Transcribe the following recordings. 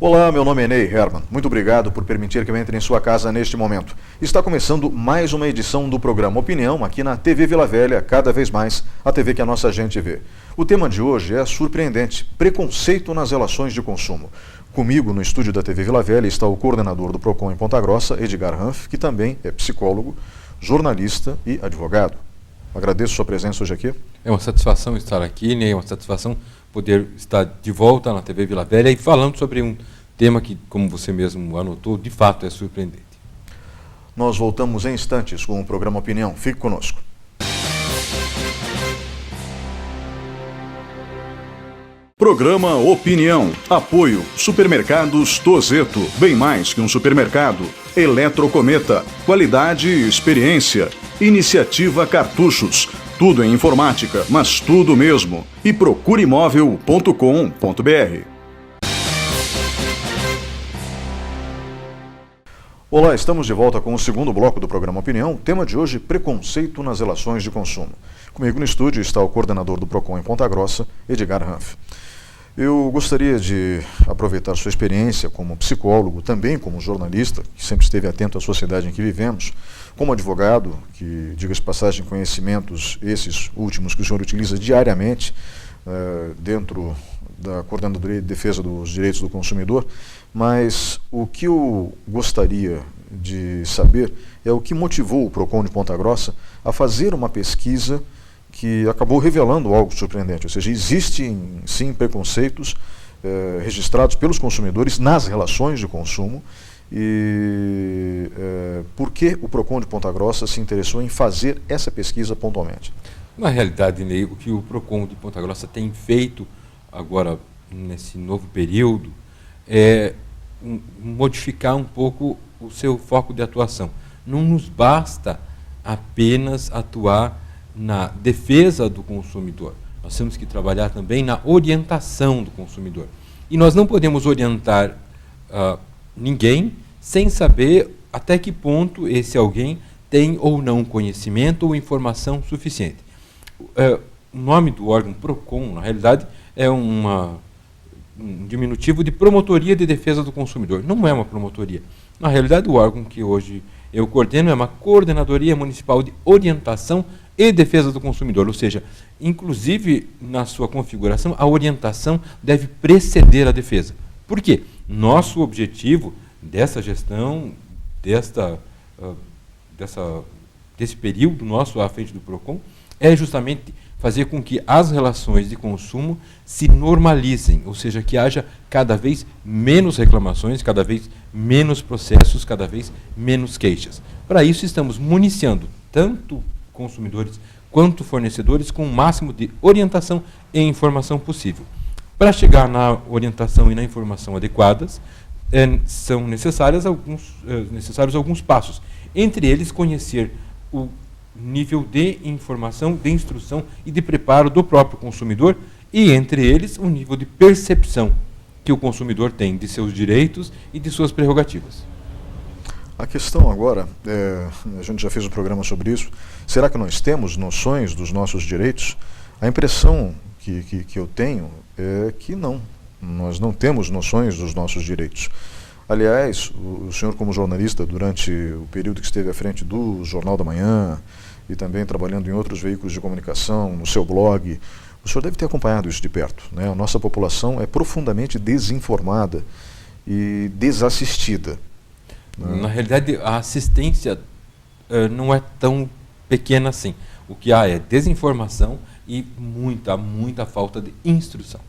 Olá, meu nome é Ney Herman. Muito obrigado por permitir que eu entre em sua casa neste momento. Está começando mais uma edição do programa Opinião aqui na TV Vila Velha, cada vez mais a TV que a nossa gente vê. O tema de hoje é surpreendente: preconceito nas relações de consumo. Comigo no estúdio da TV Vila Velha está o coordenador do PROCON em Ponta Grossa, Edgar Hanff, que também é psicólogo, jornalista e advogado. Agradeço sua presença hoje aqui. É uma satisfação estar aqui, né? É uma satisfação poder estar de volta na TV Vila Velha e falando sobre um tema que, como você mesmo anotou, de fato é surpreendente. Nós voltamos em instantes com o programa Opinião. Fique conosco. Programa Opinião. Apoio Supermercados Tozeto. Bem mais que um supermercado. Eletrocometa. Qualidade e experiência. Iniciativa Cartuchos. Tudo em informática, mas tudo mesmo. E procureimóvel.com.br. Olá, estamos de volta com o segundo bloco do programa Opinião. Tema de hoje: preconceito nas relações de consumo. Comigo no estúdio está o coordenador do PROCON em Ponta Grossa, Edgar Hanff. Eu gostaria de aproveitar sua experiência como psicólogo, também como jornalista, que sempre esteve atento à sociedade em que vivemos, como advogado, que, diga-se de passagem, conhecimentos esses últimos que o senhor utiliza diariamente dentro da Coordenadoria de Defesa dos Direitos do Consumidor, mas o que eu gostaria de saber é o que motivou o PROCON de Ponta Grossa a fazer uma pesquisa que acabou revelando algo surpreendente, ou seja, existem sim preconceitos registrados pelos consumidores nas relações de consumo. E por que o PROCON de Ponta Grossa se interessou em fazer essa pesquisa pontualmente? Na realidade, Ney, o que o PROCON de Ponta Grossa tem feito agora, nesse novo período, é modificar um pouco o seu foco de atuação. Não nos basta apenas atuar na defesa do consumidor. Nós temos que trabalhar também na orientação do consumidor. E nós não podemos orientar ninguém sem saber até que ponto esse alguém tem ou não conhecimento ou informação suficiente. O nome do órgão PROCON, na realidade, é um diminutivo de Promotoria de Defesa do Consumidor. Não é uma promotoria. Na realidade, o órgão que hoje eu coordeno é uma Coordenadoria Municipal de Orientação e Defesa do Consumidor, ou seja, inclusive na sua configuração, a orientação deve preceder a defesa. Por quê? Nosso objetivo dessa gestão, desse período nosso à frente do PROCON, é justamente fazer com que as relações de consumo se normalizem, ou seja, que haja cada vez menos reclamações, cada vez menos processos, cada vez menos queixas. Para isso, estamos municiando tanto consumidores quanto fornecedores com o máximo de orientação e informação possível. Para chegar na orientação e na informação adequadas, são necessários alguns passos. Entre eles, conhecer o nível de informação, de instrução e de preparo do próprio consumidor e, entre eles, o nível de percepção que o consumidor tem de seus direitos e de suas prerrogativas. A questão agora, a gente já fez um programa sobre isso, será que nós temos noções dos nossos direitos? A impressão que eu tenho é que não, nós não temos noções dos nossos direitos. Aliás, o senhor como jornalista, durante o período que esteve à frente do Jornal da Manhã e também trabalhando em outros veículos de comunicação, no seu blog, o senhor deve ter acompanhado isso de perto, né? A nossa população é profundamente desinformada e desassistida. Na realidade, a assistência não é tão pequena assim. O que há é desinformação e muita falta de instrução.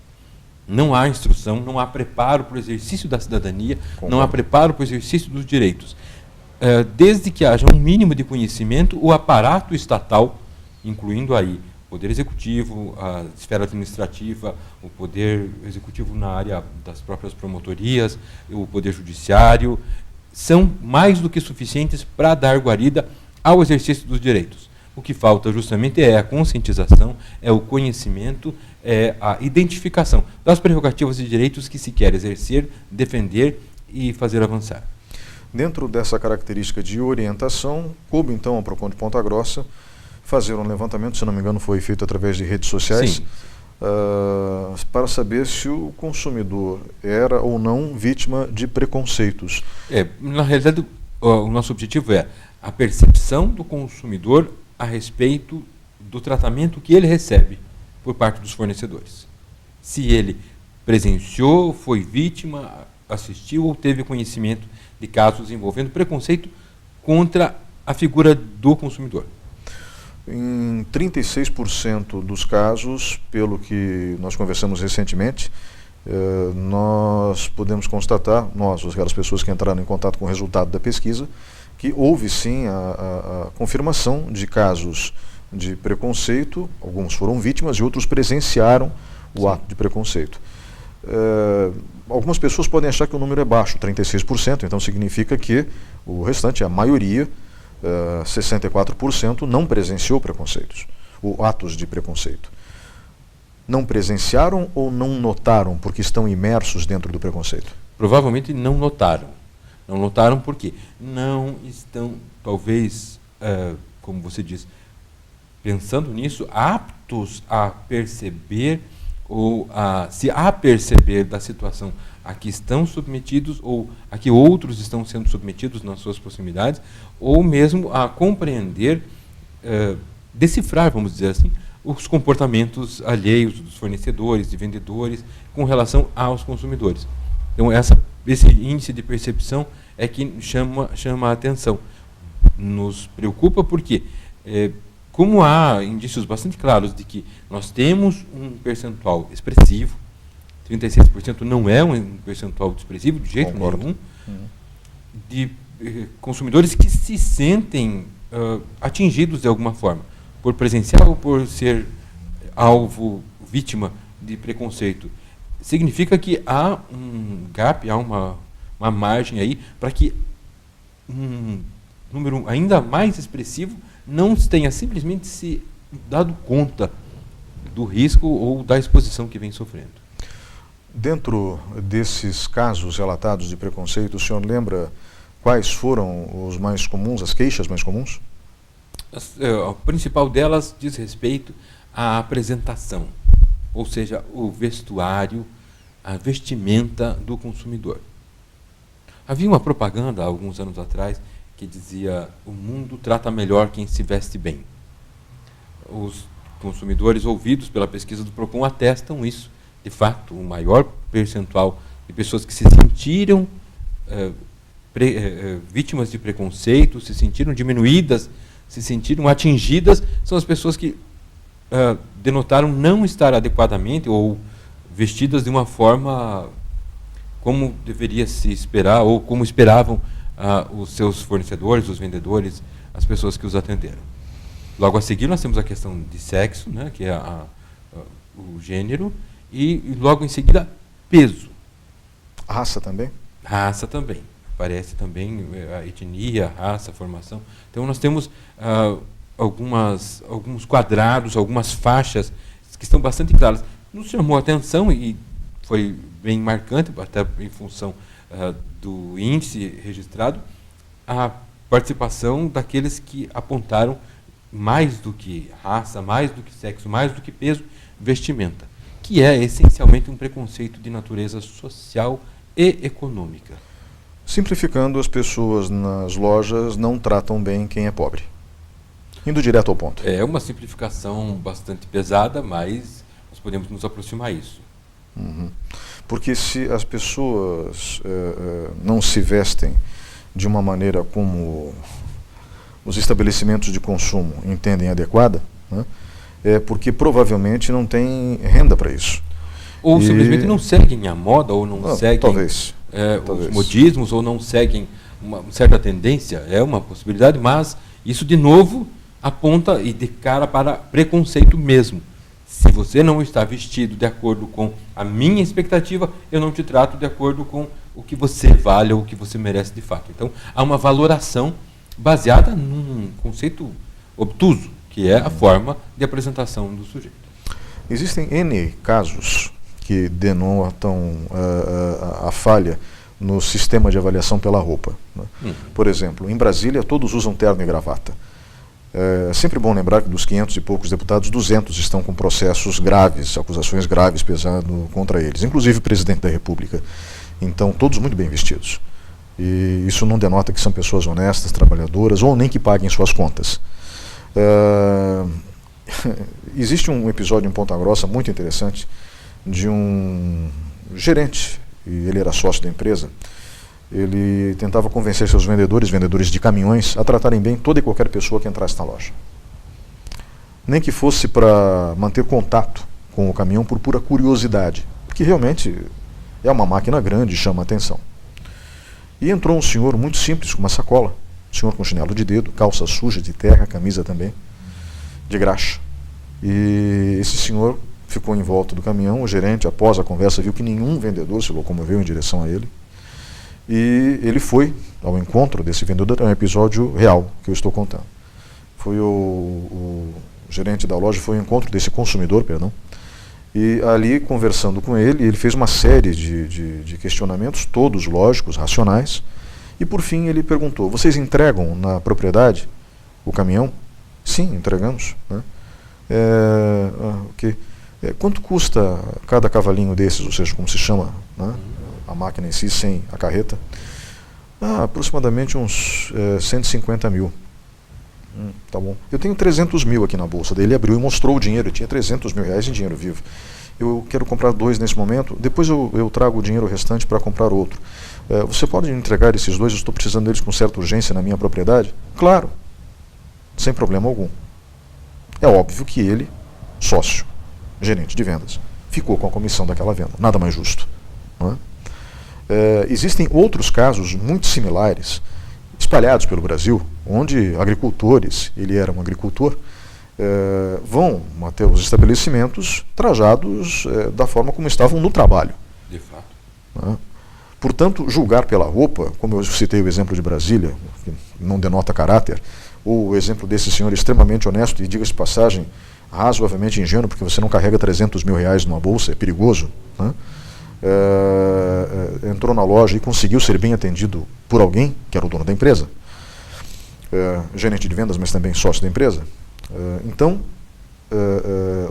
Não há instrução, não há preparo para o exercício da cidadania, não há preparo para o exercício dos direitos. Desde que haja um mínimo de conhecimento, o aparato estatal, incluindo aí o Poder Executivo, a esfera administrativa, o Poder Executivo na área das próprias promotorias, o Poder Judiciário, são mais do que suficientes para dar guarida ao exercício dos direitos. O que falta justamente é a conscientização, é o conhecimento, é a identificação das prerrogativas e direitos que se quer exercer, defender e fazer avançar. Dentro dessa característica de orientação, coube então ao PROCON de Ponta Grossa fazer um levantamento, se não me engano foi feito através de redes sociais, Sim. para saber se o consumidor era ou não vítima de preconceitos. Na realidade, o nosso objetivo é a percepção do consumidor a respeito do tratamento que ele recebe por parte dos fornecedores. Se ele presenciou, foi vítima, assistiu ou teve conhecimento de casos envolvendo preconceito contra a figura do consumidor. Em 36% dos casos, pelo que nós conversamos recentemente, nós podemos constatar, aquelas pessoas que entraram em contato com o resultado da pesquisa, que houve sim a confirmação de casos de preconceito, alguns foram vítimas e outros presenciaram o ato de preconceito. Algumas pessoas podem achar que o número é baixo, 36%, então significa que o restante, a maioria, 64%, não presenciou preconceitos, ou atos de preconceito. Não presenciaram ou não notaram porque estão imersos dentro do preconceito? Provavelmente não notaram. Não notaram porque não estão, talvez, como você diz, pensando nisso, aptos a perceber ou a se aperceber da situação a que estão submetidos ou a que outros estão sendo submetidos nas suas proximidades, ou mesmo a compreender, decifrar, vamos dizer assim, os comportamentos alheios dos fornecedores e vendedores com relação aos consumidores. Então, esse índice de percepção é que chama a atenção. Nos preocupa porque, como há indícios bastante claros de que nós temos um percentual expressivo, 36% não é um percentual expressivo de jeito nenhum, de consumidores que se sentem atingidos de alguma forma, por presenciar ou por ser alvo, vítima de preconceito. Significa que há um gap, há uma margem aí para que um número ainda mais expressivo não tenha simplesmente se dado conta do risco ou da exposição que vem sofrendo. Dentro desses casos relatados de preconceito, o senhor lembra quais foram os mais comuns, as queixas mais comuns? A principal delas diz respeito à apresentação, ou seja, o vestuário, a vestimenta do consumidor. Havia uma propaganda, há alguns anos atrás, que dizia: o mundo trata melhor quem se veste bem. Os consumidores ouvidos pela pesquisa do PROCON atestam isso. De fato, o maior percentual de pessoas que se sentiram vítimas de preconceito, se sentiram diminuídas, se sentiram atingidas, são as pessoas que denotaram não estar adequadamente ou vestidas de uma forma como deveria se esperar ou como esperavam os seus fornecedores, os vendedores, as pessoas que os atenderam. Logo a seguir nós temos a questão de sexo, né, que é o gênero, e logo em seguida peso. Raça também? Raça também. Aparece também a etnia, a raça, a formação. Então nós temos alguns quadrados, algumas faixas que estão bastante claras. Nos chamou a atenção e foi bem marcante, até em função do índice registrado, a participação daqueles que apontaram mais do que raça, mais do que sexo, mais do que peso, vestimenta, que é essencialmente um preconceito de natureza social e econômica. Simplificando, as pessoas nas lojas não tratam bem quem é pobre. Indo direto ao ponto. É uma simplificação bastante pesada, mas nós podemos nos aproximar a isso. Porque se as pessoas não se vestem de uma maneira como os estabelecimentos de consumo entendem adequada, né, é porque provavelmente não tem renda para isso. Ou simplesmente não seguem a moda, ou não seguem talvez. Os modismos, ou não seguem uma certa tendência. É uma possibilidade, mas isso, de novo, aponta e de cara para preconceito mesmo. Se você não está vestido de acordo com a minha expectativa, eu não te trato de acordo com o que você vale ou o que você merece de fato. Então, há uma valoração baseada num conceito obtuso, que é a forma de apresentação do sujeito. Existem N casos que denotam a falha no sistema de avaliação pela roupa, né? Por exemplo, em Brasília todos usam terno e gravata. É sempre bom lembrar que dos 500 e poucos deputados, 200 estão com processos graves, acusações graves pesando contra eles, inclusive o presidente da República. Então, todos muito bem vestidos. E isso não denota que são pessoas honestas, trabalhadoras, ou nem que paguem suas contas. Existe um episódio em Ponta Grossa muito interessante de um gerente, e ele era sócio da empresa. Ele tentava convencer seus vendedores de caminhões, a tratarem bem toda e qualquer pessoa que entrasse na loja. Nem que fosse para manter contato com o caminhão por pura curiosidade, porque realmente é uma máquina grande e chama a atenção. E entrou um senhor muito simples, com uma sacola, um senhor com chinelo de dedo, calça suja de terra, camisa também, de graxa. E esse senhor ficou em volta do caminhão. O gerente, após a conversa, viu que nenhum vendedor se locomoveu em direção a ele. E ele foi ao encontro desse vendedor. É um episódio real que eu estou contando. Foi o gerente da loja foi ao encontro desse consumidor, e ali, conversando com ele, ele fez uma série de questionamentos, todos lógicos, racionais, e por fim ele perguntou: vocês entregam na propriedade o caminhão? Sim, entregamos. Né? Quanto custa cada cavalinho desses, ou seja, como se chama, né? A máquina em si, sem a carreta? Aproximadamente uns 150 mil. Tá bom. Eu tenho 300 mil aqui na bolsa. Daí ele abriu e mostrou o dinheiro. Eu tinha 300 mil reais em dinheiro vivo. Eu quero comprar 2 nesse momento. Depois eu trago o dinheiro restante para comprar outro. Você pode entregar esses 2? Eu estou precisando deles com certa urgência na minha propriedade? Claro. Sem problema algum. É óbvio que ele, sócio, gerente de vendas, ficou com a comissão daquela venda. Nada mais justo. Não é? Existem outros casos muito similares, espalhados pelo Brasil, onde agricultores, ele era um agricultor, vão até os estabelecimentos trajados da forma como estavam no trabalho. De fato. Né? Portanto, julgar pela roupa, como eu citei o exemplo de Brasília, que não denota caráter, ou o exemplo desse senhor extremamente honesto e, diga-se de passagem, razoavelmente ingênuo, porque você não carrega 300 mil reais numa bolsa, é perigoso, né? Entrou na loja e conseguiu ser bem atendido por alguém, que era o dono da empresa, gerente de vendas, mas também sócio da empresa. Então,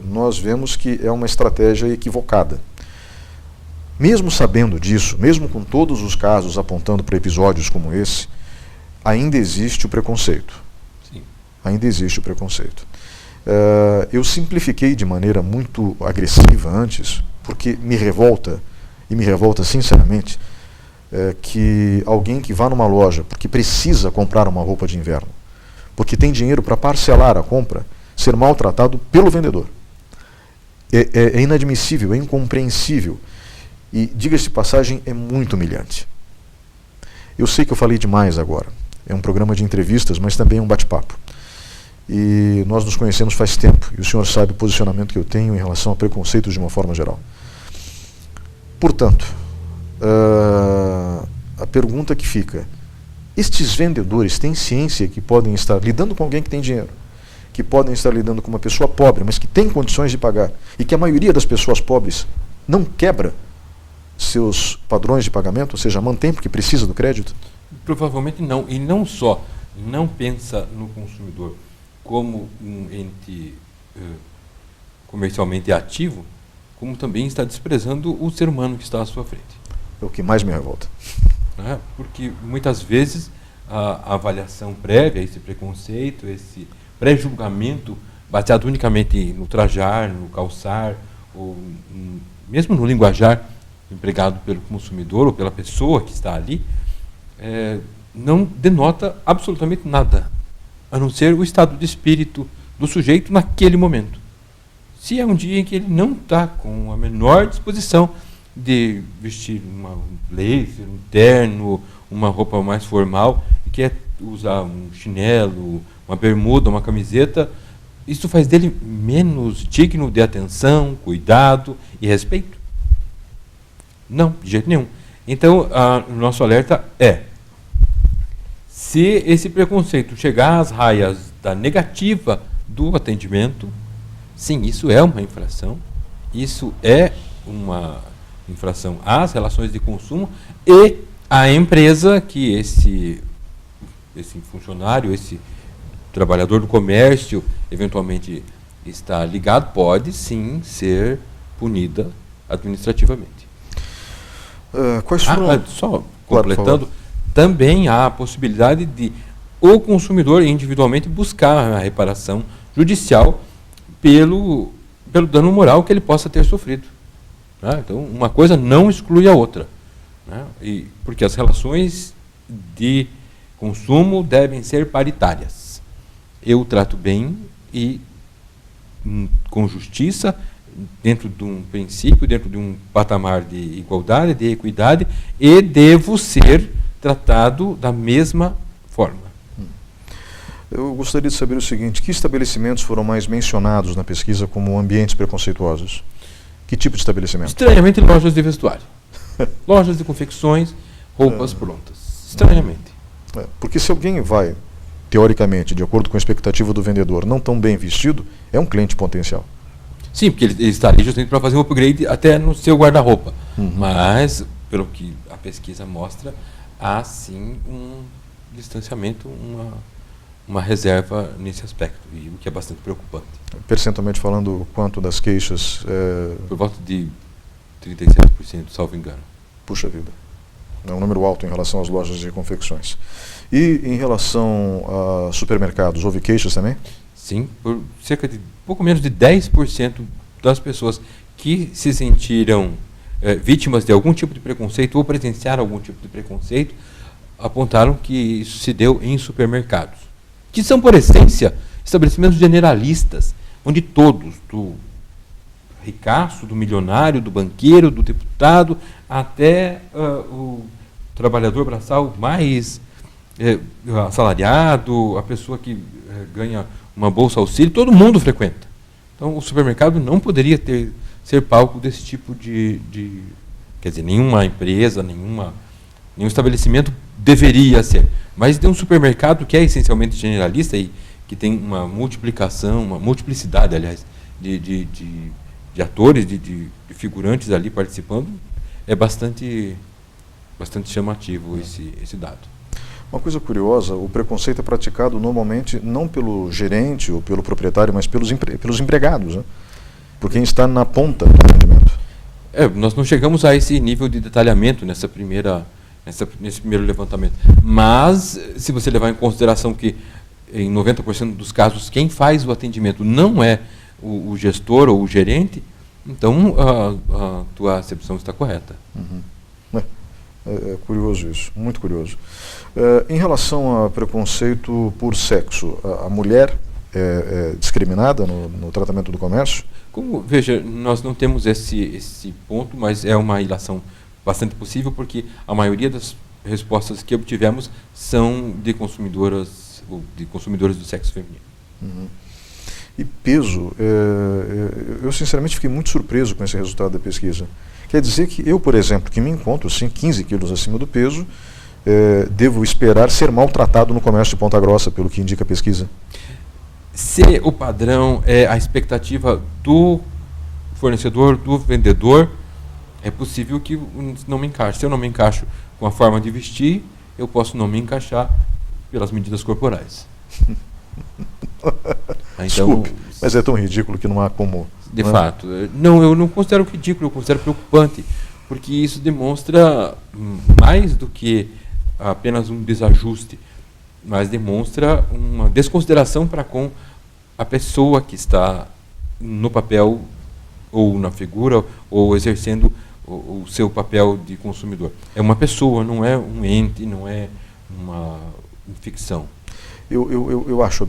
nós vemos que é uma estratégia equivocada. Mesmo sabendo disso, mesmo com todos os casos apontando para episódios como esse, ainda existe o preconceito. Sim. Ainda existe o preconceito. Eu simplifiquei de maneira muito agressiva antes, porque me revolta sinceramente, que alguém que vá numa loja porque precisa comprar uma roupa de inverno, porque tem dinheiro para parcelar a compra, ser maltratado pelo vendedor. É inadmissível, é incompreensível. E, diga-se de passagem, é muito humilhante. Eu sei que eu falei demais agora. É um programa de entrevistas, mas também é um bate-papo. E nós nos conhecemos faz tempo, e o senhor sabe o posicionamento que eu tenho em relação a preconceitos de uma forma geral. Portanto, a pergunta que fica: estes vendedores têm ciência que podem estar lidando com alguém que tem dinheiro, que podem estar lidando com uma pessoa pobre, mas que tem condições de pagar, e que a maioria das pessoas pobres não quebra seus padrões de pagamento, ou seja, mantém porque precisa do crédito? Provavelmente não. E não só não pensa no consumidor como um ente comercialmente ativo, como também está desprezando o ser humano que está à sua frente. É o que mais me revolta. Porque muitas vezes a avaliação prévia, esse preconceito, esse pré-julgamento baseado unicamente no trajar, no calçar, ou mesmo no linguajar empregado pelo consumidor ou pela pessoa que está ali, não denota absolutamente nada, a não ser o estado de espírito do sujeito naquele momento. Se é um dia em que ele não está com a menor disposição de vestir um blazer, um terno, uma roupa mais formal, e quer usar um chinelo, uma bermuda, uma camiseta, isso faz dele menos digno de atenção, cuidado e respeito? Não, de jeito nenhum. Então, o nosso alerta é: se esse preconceito chegar às raias da negativa do atendimento, sim, isso é uma infração, isso é uma infração às relações de consumo e à empresa que esse funcionário, esse trabalhador do comércio eventualmente está ligado, pode sim ser punida administrativamente. Quais foram... Só completando, também há a possibilidade de o consumidor individualmente buscar a reparação judicial pelo dano moral que ele possa ter sofrido. Né? Então, uma coisa não exclui a outra. Né? Porque as relações de consumo devem ser paritárias. Eu trato bem e com justiça, dentro de um princípio, dentro de um patamar de igualdade, de equidade, e devo ser tratado da mesma forma. Eu gostaria de saber o seguinte: que estabelecimentos foram mais mencionados na pesquisa como ambientes preconceituosos? Que tipo de estabelecimento? Estranhamente, lojas de vestuário. Lojas de confecções, roupas prontas. Estranhamente. Porque se alguém vai, teoricamente, de acordo com a expectativa do vendedor, não tão bem vestido, é um cliente potencial. Sim, porque ele está ali justamente para fazer um upgrade até no seu guarda-roupa. Mas, pelo que a pesquisa mostra, há sim um distanciamento, uma reserva nesse aspecto, e o que é bastante preocupante. Percentualmente falando, quanto das queixas? Por volta de 37%, salvo engano. Puxa vida. É um número alto em relação às lojas de confecções. E em relação a supermercados, houve queixas também? Sim, por cerca de pouco menos de 10% das pessoas que se sentiram vítimas de algum tipo de preconceito ou presenciaram algum tipo de preconceito apontaram que isso se deu em supermercados, que são, por essência, estabelecimentos generalistas, onde todos, do ricaço, do milionário, do banqueiro, do deputado, até o trabalhador braçal mais assalariado, a pessoa que ganha uma bolsa auxílio, todo mundo frequenta. Então, o supermercado não poderia ser palco desse tipo de... Quer dizer, nenhuma empresa, nenhum estabelecimento deveria ser. Mas tem um supermercado que é essencialmente generalista e que tem uma multiplicação, uma multiplicidade, aliás, de atores, de figurantes ali participando, é bastante chamativo esse dado. Uma coisa curiosa, o preconceito é praticado normalmente não pelo gerente ou pelo proprietário, mas pelos empregados, né? Por quem está na ponta do atendimento. Nós não chegamos a esse nível de detalhamento nesse primeiro levantamento. Mas, se você levar em consideração que, em 90% dos casos, quem faz o atendimento não é o gestor ou o gerente, então a tua acepção está correta. É curioso isso, muito curioso. Em relação a preconceito por sexo, a mulher é discriminada no tratamento do comércio? Veja, nós não temos esse ponto, mas é uma ilação bastante possível, porque a maioria das respostas que obtivemos são de consumidoras do sexo feminino. E peso, eu sinceramente fiquei muito surpreso com esse resultado da pesquisa. Quer dizer que eu, por exemplo, que me encontro assim, 15 quilos acima do peso, devo esperar ser maltratado no comércio de Ponta Grossa, pelo que indica a pesquisa? Se o padrão é a expectativa do fornecedor, do vendedor, é possível que não me encaixe. Se eu não me encaixo com a forma de vestir, eu posso não me encaixar pelas medidas corporais. Desculpe, mas é tão ridículo que não há como... De fato. Não, eu não considero ridículo, eu considero preocupante, porque isso demonstra mais do que apenas um desajuste, mas demonstra uma desconsideração para com a pessoa que está no papel, ou na figura, ou exercendo o seu papel de consumidor. É uma pessoa, não é um ente, não é uma ficção. Eu acho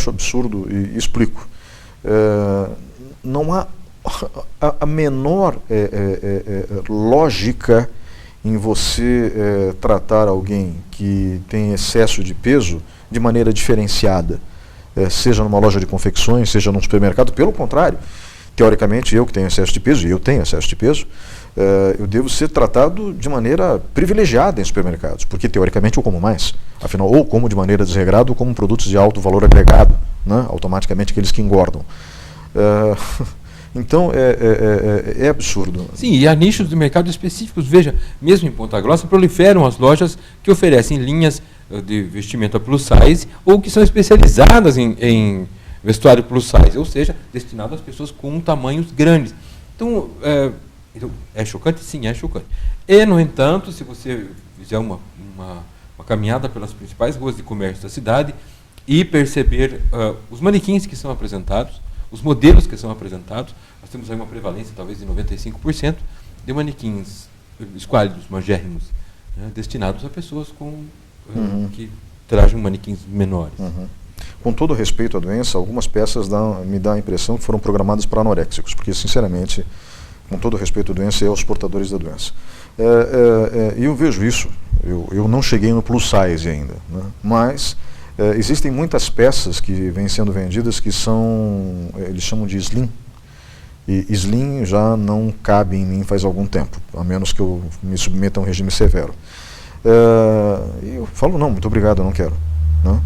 absurdo e explico. Não há a menor lógica em você tratar alguém que tem excesso de peso de maneira diferenciada, seja numa loja de confecções, seja num supermercado. Pelo contrário, teoricamente, eu que tenho excesso de peso, e eu tenho excesso de peso, eu devo ser tratado de maneira privilegiada em supermercados, porque teoricamente eu como mais. Afinal, ou como de maneira desregrada, ou como produtos de alto valor agregado, né? Automaticamente aqueles que engordam. Então, é absurdo. Sim, e há nichos de mercado específicos. Veja, mesmo em Ponta Grossa, proliferam as lojas que oferecem linhas de vestimenta plus size ou que são especializadas em vestuário plus size, ou seja, destinado às pessoas com tamanhos grandes. Então, é chocante? Sim, é chocante. E, no entanto, se você fizer uma caminhada pelas principais ruas de comércio da cidade e perceber os manequins que são apresentados, os modelos que são apresentados, nós temos aí uma prevalência talvez de 95% de manequins esquálidos, magérrimos, né, destinados a pessoas que trajam manequins menores. Com todo respeito à doença, algumas peças me dá a impressão que foram programadas para anoréxicos, porque, sinceramente, com todo respeito à doença, é os portadores da doença. Eu vejo isso, eu não cheguei no plus size ainda, né, mas existem muitas peças que vêm sendo vendidas que são, eles chamam de slim, e slim já não cabe em mim faz algum tempo, a menos que eu me submeta a um regime severo. E eu falo, não, muito obrigado, eu não quero. Né?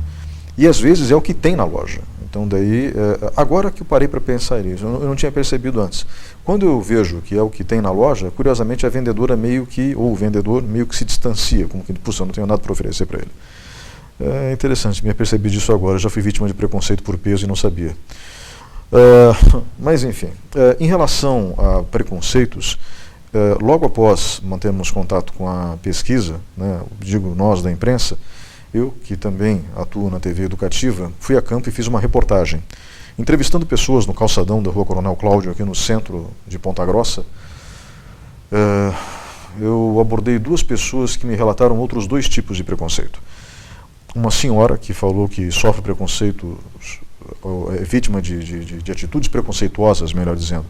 E às vezes é o que tem na loja. Então daí, agora que eu parei para pensar nisso, eu não tinha percebido antes. Quando eu vejo que é o que tem na loja, curiosamente a vendedora ou o vendedor meio que se distancia, como que, puxa, eu não tenho nada para oferecer para ele. É interessante, me apercebi disso agora, já fui vítima de preconceito por peso e não sabia. Mas enfim, em relação a preconceitos, logo após mantermos contato com a pesquisa, né, digo nós da imprensa, eu que também atuo na TV educativa, fui a campo e fiz uma reportagem, entrevistando pessoas no calçadão da Rua Coronel Cláudio, aqui no centro de Ponta Grossa. Eu abordei 2 pessoas que me relataram outros 2 tipos de preconceito. Uma senhora que falou que sofre preconceito, é vítima de atitudes preconceituosas, melhor dizendo,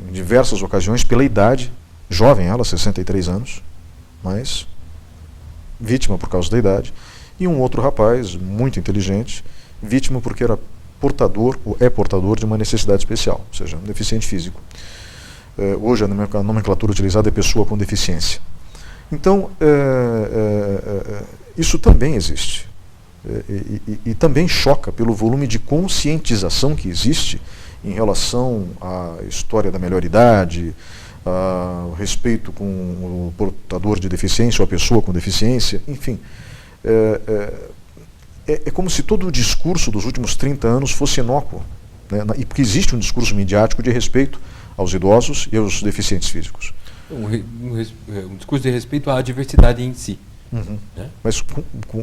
em diversas ocasiões, pela idade, jovem ela, 63 anos, mas vítima por causa da idade, e um outro rapaz, muito inteligente, vítima porque era portador, ou é portador de uma necessidade especial, ou seja, um deficiente físico. Hoje a nomenclatura utilizada é pessoa com deficiência. Então, isso também existe. E também choca pelo volume de conscientização que existe em relação à história da melhoridade, ao respeito com o portador de deficiência ou a pessoa com deficiência, enfim. É como se todo o discurso dos últimos 30 anos fosse inócuo, né? E porque existe um discurso midiático de respeito aos idosos e aos deficientes físicos. Um discurso de respeito à diversidade em si. Né? Mas,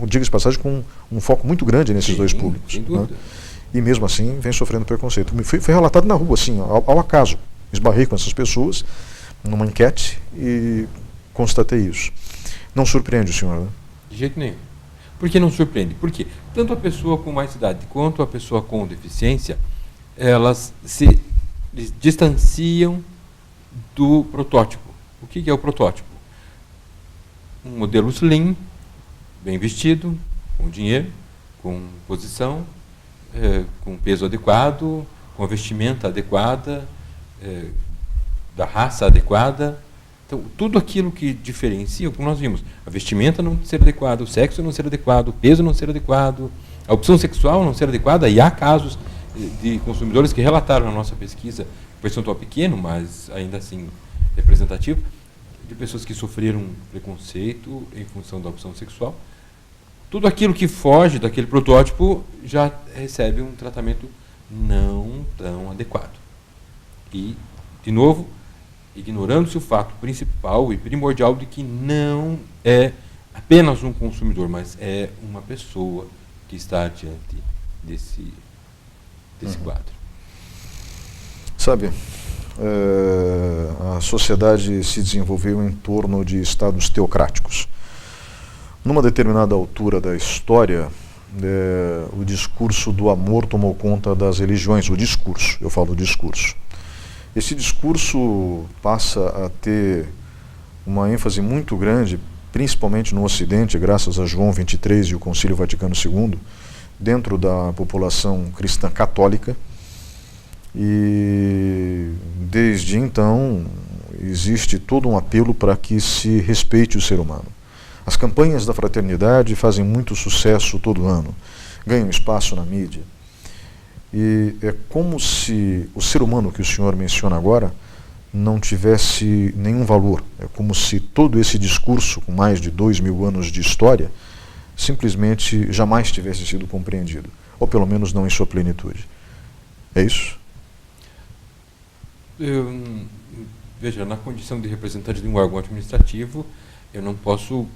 diga-se de passagem, com um foco muito grande nesses 2 públicos. Sem dúvida. Né? E mesmo assim vem sofrendo preconceito. Foi relatado na rua, assim, ao acaso. Esbarrei com essas pessoas numa enquete e constatei isso. Não surpreende o senhor, né? De jeito nenhum. Por que não surpreende? Porque tanto a pessoa com mais idade quanto a pessoa com deficiência, elas se distanciam do protótipo. O que é o protótipo? Um modelo slim, bem vestido, com dinheiro, com posição, com peso adequado, com a vestimenta adequada, da raça adequada. Então, tudo aquilo que diferencia, como nós vimos, a vestimenta não ser adequada, o sexo não ser adequado, o peso não ser adequado, a opção sexual não ser adequada, e há casos de consumidores que relataram na nossa pesquisa, percentual pequeno, mas ainda assim representativo, de pessoas que sofreram preconceito em função da opção sexual. Tudo aquilo que foge daquele protótipo já recebe um tratamento não tão adequado. E, de novo, ignorando-se o fato principal e primordial de que não é apenas um consumidor, mas é uma pessoa que está diante desse quadro. Sabe, a sociedade se desenvolveu em torno de estados teocráticos. Numa determinada altura da história, o discurso do amor tomou conta das religiões, eu falo discurso. Esse discurso passa a ter uma ênfase muito grande, principalmente no Ocidente, graças a João XXIII e o Concílio Vaticano II, dentro da população cristã católica. E desde então existe todo um apelo para que se respeite o ser humano. As campanhas da fraternidade fazem muito sucesso todo ano, ganham espaço na mídia. E é como se o ser humano que o senhor menciona agora não tivesse nenhum valor. É como se todo esse discurso, com mais de 2.000 anos de história, simplesmente jamais tivesse sido compreendido, ou pelo menos não em sua plenitude. É isso? Veja, na condição de representante de um órgão administrativo, eu não posso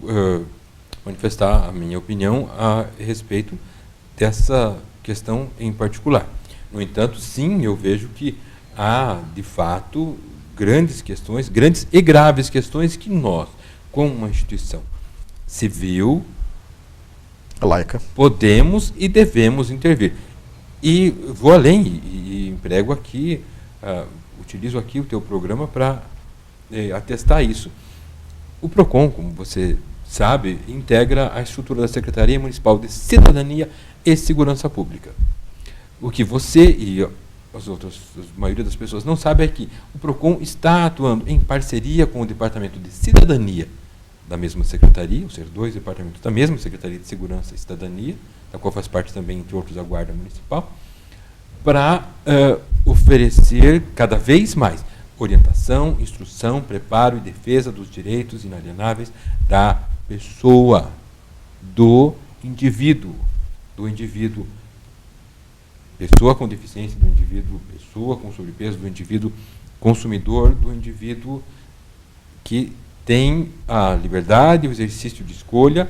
manifestar a minha opinião a respeito dessa questão em particular. No entanto, sim, eu vejo que há, de fato, grandes questões, grandes e graves questões que nós, como uma instituição civil, laica, podemos e devemos intervir. E vou além e emprego aqui, utilizo aqui o teu programa para atestar isso. O PROCON, como você sabe, integra a estrutura da Secretaria Municipal de Cidadania e Segurança Pública. O que você e a maioria das pessoas não sabe é que o PROCON está atuando em parceria com o Departamento de Cidadania da mesma secretaria, ou seja, 2 departamentos da mesma Secretaria de Segurança e Cidadania, da qual faz parte também, entre outros, a Guarda Municipal, para oferecer cada vez mais orientação, instrução, preparo e defesa dos direitos inalienáveis da pessoa, do indivíduo, pessoa com deficiência, do indivíduo, pessoa com sobrepeso, do indivíduo consumidor, do indivíduo que tem a liberdade e o exercício de escolha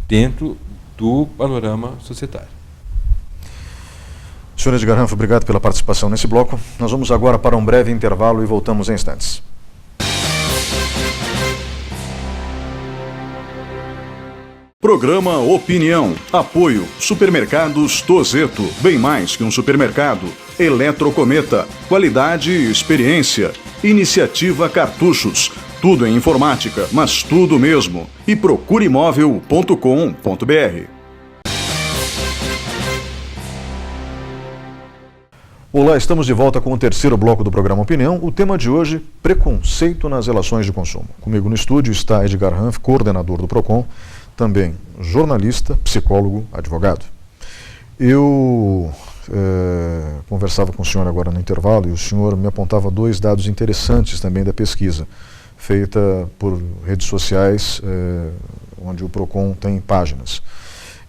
dentro do panorama societário. Senhor Edgar Ranf, obrigado pela participação nesse bloco. Nós vamos agora para um breve intervalo e voltamos em instantes. Programa Opinião. Apoio. Supermercados Tozeto. Bem mais que um supermercado. Eletrocometa. Qualidade e experiência. Iniciativa Cartuchos. Tudo em informática, mas tudo mesmo. E procureimóvel.com.br. Olá, estamos de volta com o terceiro bloco do programa Opinião. O tema de hoje, preconceito nas relações de consumo. Comigo no estúdio está Edgar Ranf, coordenador do PROCON, também jornalista, psicólogo, advogado. Eu conversava com o senhor agora no intervalo e o senhor me apontava 2 dados interessantes também da pesquisa, feita por redes sociais, onde o PROCON tem páginas.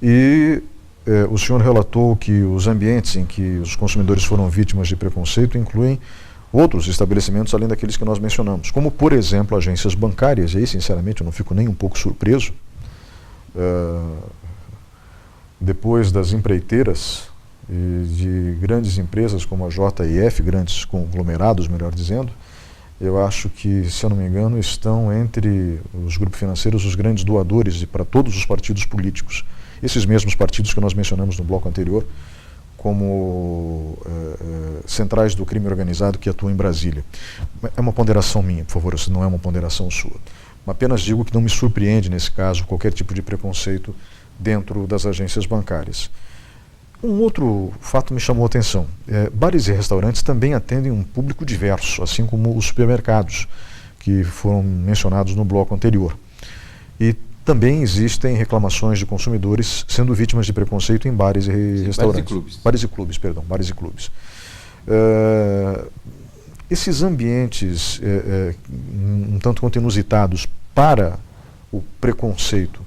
E o senhor relatou que os ambientes em que os consumidores foram vítimas de preconceito incluem outros estabelecimentos além daqueles que nós mencionamos, como, por exemplo, agências bancárias. E aí, sinceramente, eu não fico nem um pouco surpreso. Depois das empreiteiras de grandes empresas como a JIF, grandes conglomerados, melhor dizendo, eu acho que, se eu não me engano, estão entre os grupos financeiros os grandes doadores para todos os partidos políticos. Esses mesmos partidos que nós mencionamos no bloco anterior, como centrais do crime organizado que atuam em Brasília. É uma ponderação minha, por favor, isso não é uma ponderação sua. Apenas digo que não me surpreende, nesse caso, qualquer tipo de preconceito dentro das agências bancárias. Um outro fato me chamou a atenção. Bares e restaurantes também atendem um público diverso, assim como os supermercados, que foram mencionados no bloco anterior. E também existem reclamações de consumidores sendo vítimas de preconceito em bares e restaurantes. Bares e clubes. Esses ambientes um tanto quanto inusitados para o preconceito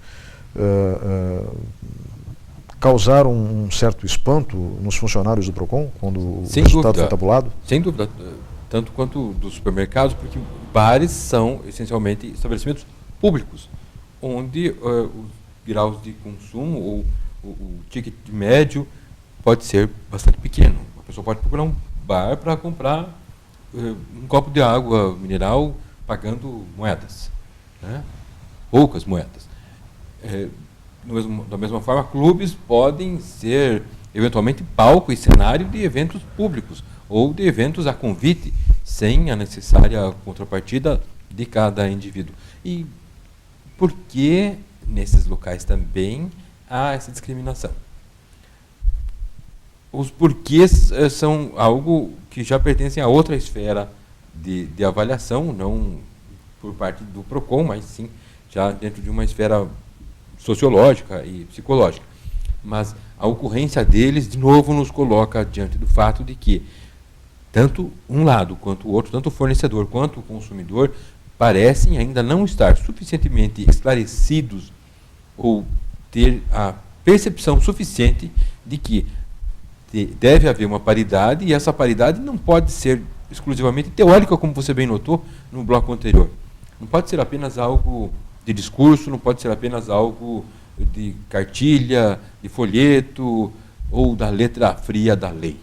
causaram um certo espanto nos funcionários do PROCON quando o resultado foi tabulado? Sem dúvida, tanto quanto dos supermercados, porque bares são essencialmente estabelecimentos públicos, onde os graus de consumo ou o ticket médio pode ser bastante pequeno. A pessoa pode procurar um bar para comprar um copo de água mineral pagando moedas, né? Poucas moedas. Da mesma forma, clubes podem ser, eventualmente, palco e cenário de eventos públicos ou de eventos a convite, sem a necessária contrapartida de cada indivíduo. E por que nesses locais também há essa discriminação? Os porquês são algo que já pertencem a outra esfera de avaliação, não por parte do PROCON, mas sim já dentro de uma esfera sociológica e psicológica. Mas a ocorrência deles, de novo, nos coloca diante do fato de que tanto um lado quanto o outro, tanto o fornecedor quanto o consumidor, parecem ainda não estar suficientemente esclarecidos ou ter a percepção suficiente de que deve haver uma paridade, e essa paridade não pode ser exclusivamente teórica, como você bem notou no bloco anterior. Não pode ser apenas algo de discurso, não pode ser apenas algo de cartilha, de folheto ou da letra fria da lei.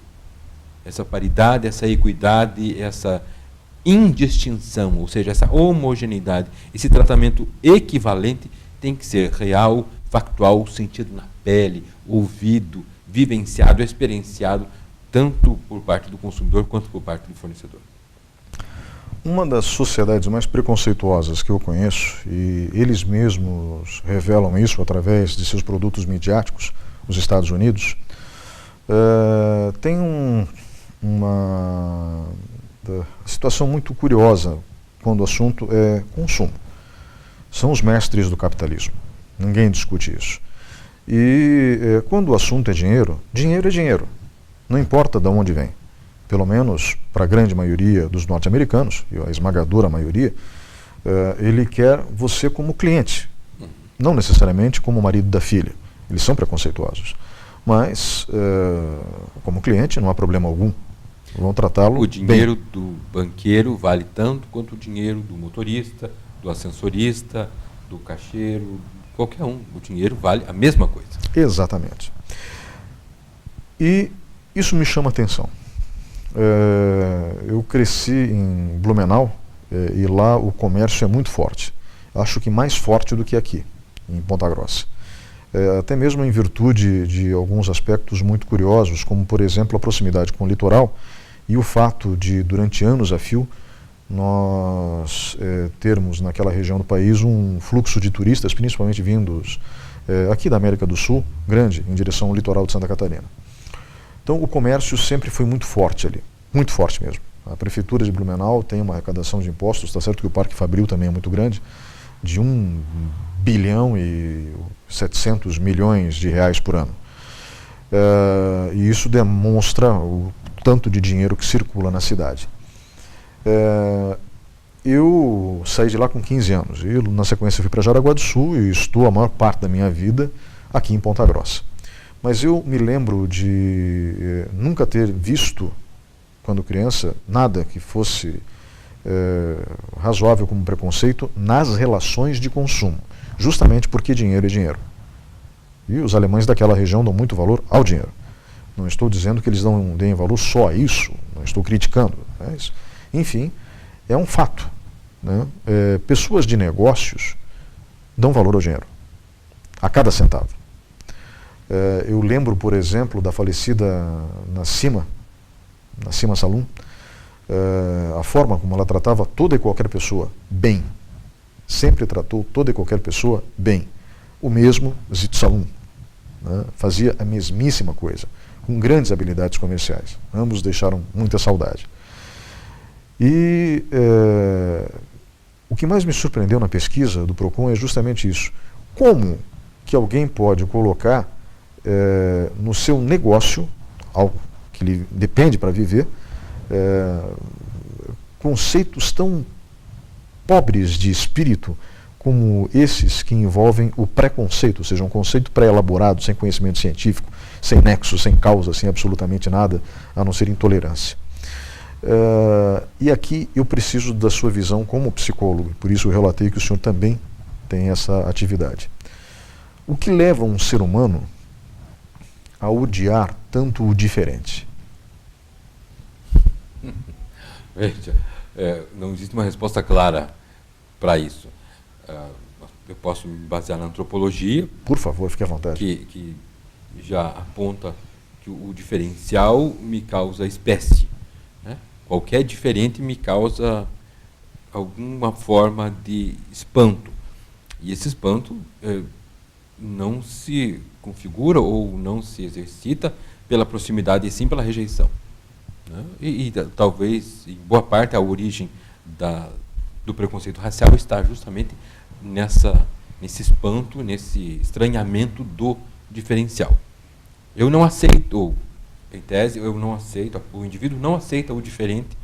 Essa paridade, essa equidade, essa indistinção, ou seja, essa homogeneidade, esse tratamento equivalente tem que ser real, factual, sentido na pele, ouvido, vivenciado, experienciado, tanto por parte do consumidor quanto por parte do fornecedor. Uma das sociedades mais preconceituosas que eu conheço, e eles mesmos revelam isso através de seus produtos midiáticos, os Estados Unidos, tem uma situação muito curiosa quando o assunto é consumo. São os mestres do capitalismo. Ninguém discute isso. E quando o assunto é dinheiro, dinheiro é dinheiro. Não importa de onde vem. Pelo menos para a grande maioria dos norte-americanos, e a esmagadora maioria, ele quer você como cliente. Não necessariamente como marido da filha. Eles são preconceituosos. Mas, como cliente, não há problema algum. Vão tratá-lo bem. O dinheiro do banqueiro vale tanto quanto o dinheiro do motorista, do ascensorista, do caixeiro, qualquer um. O dinheiro vale a mesma coisa. Exatamente. E isso me chama a atenção. Eu cresci em Blumenau e lá o comércio é muito forte. Acho que mais forte do que aqui, em Ponta Grossa. Até mesmo em virtude de alguns aspectos muito curiosos, como, por exemplo, a proximidade com o litoral e o fato de, durante anos a fio, nós termos naquela região do país um fluxo de turistas, principalmente vindos aqui da América do Sul, grande, em direção ao litoral de Santa Catarina. Então o comércio sempre foi muito forte ali, muito forte mesmo. A prefeitura de Blumenau tem uma arrecadação de impostos, está certo que o Parque Fabril também é muito grande, de 1 bilhão e 700 milhões de reais por ano. E isso demonstra o tanto de dinheiro que circula na cidade. Eu saí de lá com 15 anos e na sequência fui para Jaraguá do Sul e estou a maior parte da minha vida aqui em Ponta Grossa. Mas eu me lembro de nunca ter visto, quando criança, nada que fosse razoável como preconceito nas relações de consumo, justamente porque dinheiro é dinheiro. E os alemães daquela região dão muito valor ao dinheiro. Não estou dizendo que eles não deem valor só a isso, não estou criticando, mas, enfim, é um fato, né? Pessoas de negócios dão valor ao dinheiro, a cada centavo. Eu lembro, por exemplo, da falecida Nassima Salum, a forma como ela tratava toda e qualquer pessoa bem. Sempre tratou toda e qualquer pessoa bem. O mesmo Zito Salum, né? Fazia a mesmíssima coisa, com grandes habilidades comerciais. Ambos deixaram muita saudade. E o que mais me surpreendeu na pesquisa do Procon é justamente isso. Como que alguém pode colocar no seu negócio, algo que lhe depende para viver, conceitos tão pobres de espírito como esses que envolvem o preconceito, ou seja, um conceito pré-elaborado, sem conhecimento científico, sem nexo, sem causa, sem absolutamente nada, a não ser intolerância. E aqui eu preciso da sua visão como psicólogo, por isso eu relatei que o senhor também tem essa atividade. O que leva um ser humano a odiar tanto o diferente? Veja, não existe uma resposta clara para isso. Eu posso me basear na antropologia. Por favor, fique à vontade. Que já aponta que o diferencial me causa espécie, né? Qualquer diferente me causa alguma forma de espanto. E esse espanto não se configura ou não se exercita pela proximidade, e sim pela rejeição, né? E talvez, em boa parte, a origem do preconceito racial está justamente nesse espanto, nesse estranhamento do diferencial. Eu não aceito, ou, em tese, eu não aceito, o indivíduo não aceita o diferente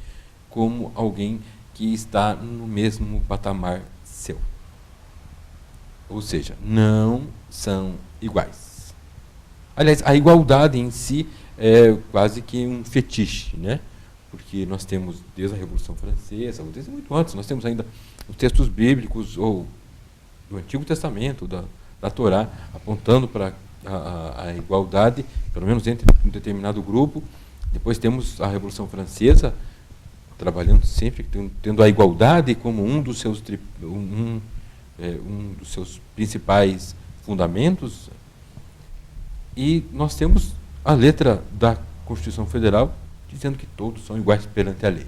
como alguém que está no mesmo patamar seu. Ou seja, não são iguais. Aliás, a igualdade em si é quase que um fetiche, né? Porque nós temos, desde a Revolução Francesa, ou desde muito antes, nós temos ainda os textos bíblicos, ou do Antigo Testamento, da Torá, apontando para a igualdade, pelo menos entre um determinado grupo. Depois temos a Revolução Francesa, trabalhando sempre, tendo a igualdade como um dos seus principais fundamentos. E nós temos a letra da Constituição Federal dizendo que todos são iguais perante a lei,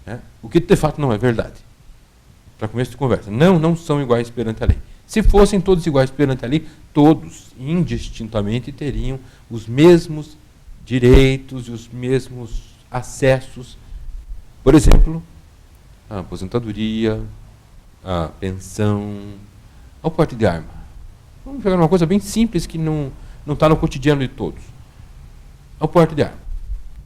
né? O que de fato não é verdade. Para começo de conversa, não são iguais perante a lei. Se fossem todos iguais perante a lei, todos, indistintamente, teriam os mesmos direitos e os mesmos acessos. Por exemplo, a aposentadoria, a pensão, ao porte de arma. Vamos pegar uma coisa bem simples que não está no cotidiano de todos. Ao porte de arma.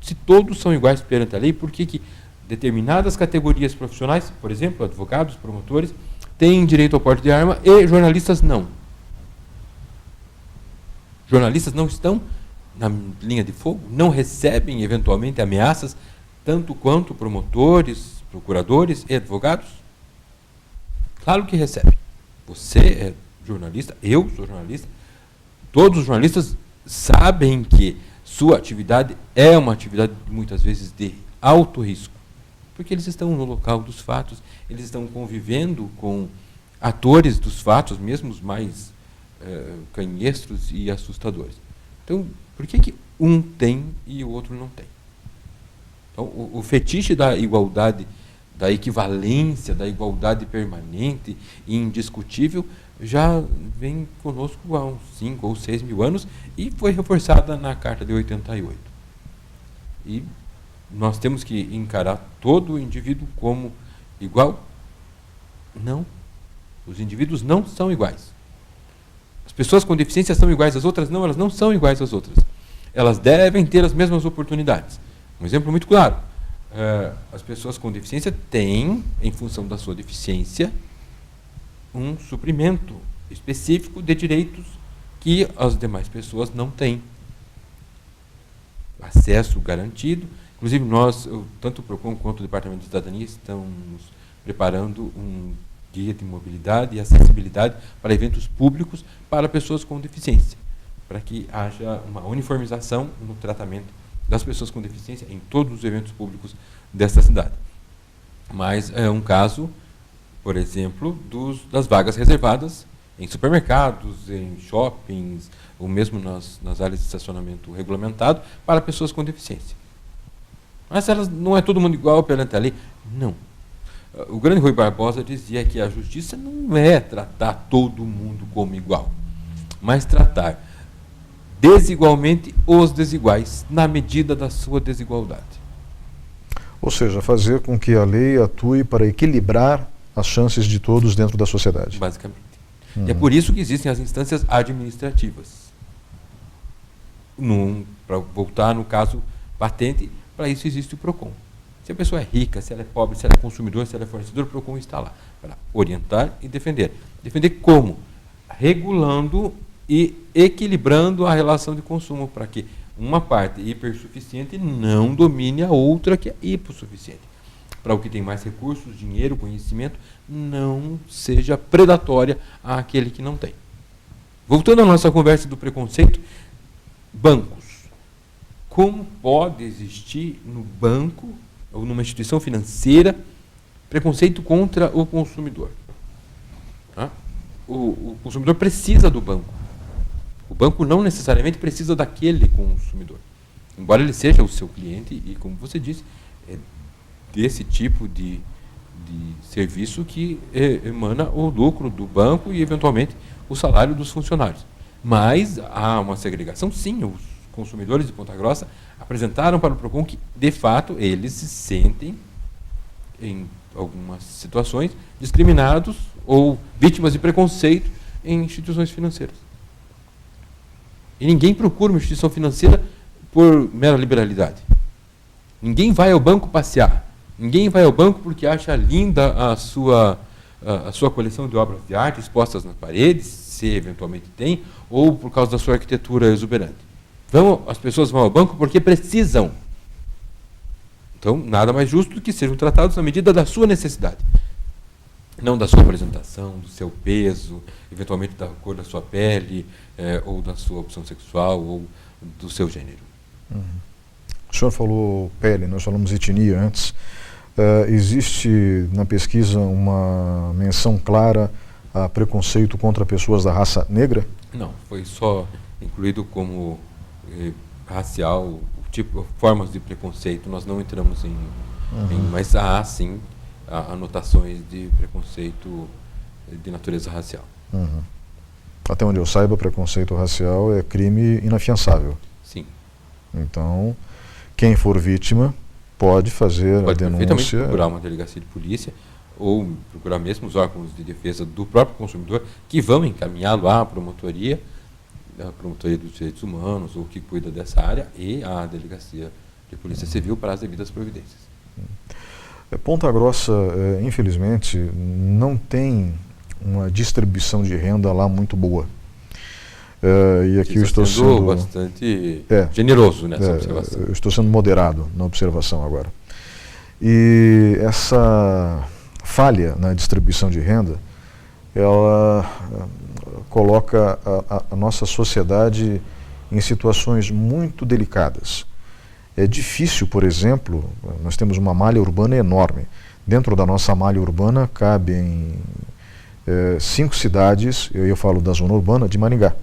Se todos são iguais perante a lei, por que determinadas categorias profissionais, por exemplo, advogados, promotores, têm direito ao porte de arma e jornalistas não? Jornalistas não estão na linha de fogo, não recebem eventualmente ameaças, tanto quanto promotores, procuradores e advogados? Claro que recebem. Você é jornalista, eu sou jornalista, todos os jornalistas sabem que sua atividade é uma atividade muitas vezes de alto risco, porque eles estão no local dos fatos, eles estão convivendo com atores dos fatos, mesmo os mais canhestros e assustadores. Então, por que um tem e o outro não tem? Então, o fetiche da igualdade, da equivalência, da igualdade permanente e indiscutível, já vem conosco há uns 5 ou 6 mil anos e foi reforçada na Carta de 88. E nós temos que encarar todo o indivíduo como igual? Não. Os indivíduos não são iguais. As pessoas com deficiência são iguais às outras? Não, elas não são iguais às outras. Elas devem ter as mesmas oportunidades. Um exemplo muito claro. As pessoas com deficiência têm, em função da sua deficiência, um suprimento específico de direitos que as demais pessoas não têm. Acesso garantido. Inclusive, nós, tanto o PROCON quanto o Departamento de Cidadania, estamos preparando um guia de mobilidade e acessibilidade para eventos públicos para pessoas com deficiência, para que haja uma uniformização no tratamento das pessoas com deficiência em todos os eventos públicos desta cidade. Mas é um caso, por exemplo, das vagas reservadas em supermercados, em shoppings, ou mesmo nas áreas de estacionamento regulamentado para pessoas com deficiência. Mas elas não é todo mundo igual perante a lei? Não. O grande Rui Barbosa dizia que a justiça não é tratar todo mundo como igual, mas tratar desigualmente os desiguais, na medida da sua desigualdade. Ou seja, fazer com que a lei atue para equilibrar as chances de todos dentro da sociedade. Basicamente. E é por isso que existem as instâncias administrativas. Para voltar no caso patente, para isso existe o PROCON. Se a pessoa é rica, se ela é pobre, se ela é consumidor, se ela é fornecedor, o PROCON está lá para orientar e defender. Defender como? Regulando e equilibrando a relação de consumo, para que uma parte hipersuficiente não domine a outra que é hipossuficiente. Para o que tem mais recursos, dinheiro, conhecimento, não seja predatória àquele que não tem. Voltando à nossa conversa do preconceito, bancos. Como pode existir no banco ou numa instituição financeira preconceito contra o consumidor? O consumidor precisa do banco. O banco não necessariamente precisa daquele consumidor. Embora ele seja o seu cliente e, como você disse, é desse tipo de serviço que emana o lucro do banco e, eventualmente, o salário dos funcionários. Mas há uma segregação, sim. Os consumidores de Ponta Grossa apresentaram para o PROCON que, de fato, eles se sentem, em algumas situações, discriminados ou vítimas de preconceito em instituições financeiras. E ninguém procura uma instituição financeira por mera liberalidade. Ninguém vai ao banco passear. Ninguém vai ao banco porque acha linda a sua coleção de obras de arte expostas nas paredes, se eventualmente tem, ou por causa da sua arquitetura exuberante. As pessoas vão ao banco porque precisam. Então, nada mais justo do que sejam tratados na medida da sua necessidade. Não da sua apresentação, do seu peso, eventualmente da cor da sua pele, ou da sua opção sexual, ou do seu gênero. Uhum. O senhor falou pele, nós falamos etnia antes. Existe na pesquisa uma menção clara a preconceito contra pessoas da raça negra? Não, foi só incluído como racial, formas de preconceito. Nós não entramos mas há sim anotações de preconceito de natureza racial. Uhum. Até onde eu saiba, preconceito racial é crime inafiançável. Sim. Então, quem for vítima pode fazer a denúncia. Perfeitamente procurar uma delegacia de polícia ou procurar mesmo os órgãos de defesa do próprio consumidor que vão encaminhá-lo à promotoria, a Promotoria dos Direitos Humanos, ou que cuida dessa área, e à Delegacia de Polícia Civil para as devidas providências. Ponta Grossa, infelizmente, não tem uma distribuição de renda lá muito boa. E aqui eu estou sendo bastante generoso nessa observação. Eu estou sendo moderado na observação agora. E essa falha na distribuição de renda, ela coloca a nossa sociedade em situações muito delicadas. É difícil, por exemplo, nós temos uma malha urbana enorme. Dentro da nossa malha urbana cabem 5 cidades, eu falo da zona urbana, de Maringá.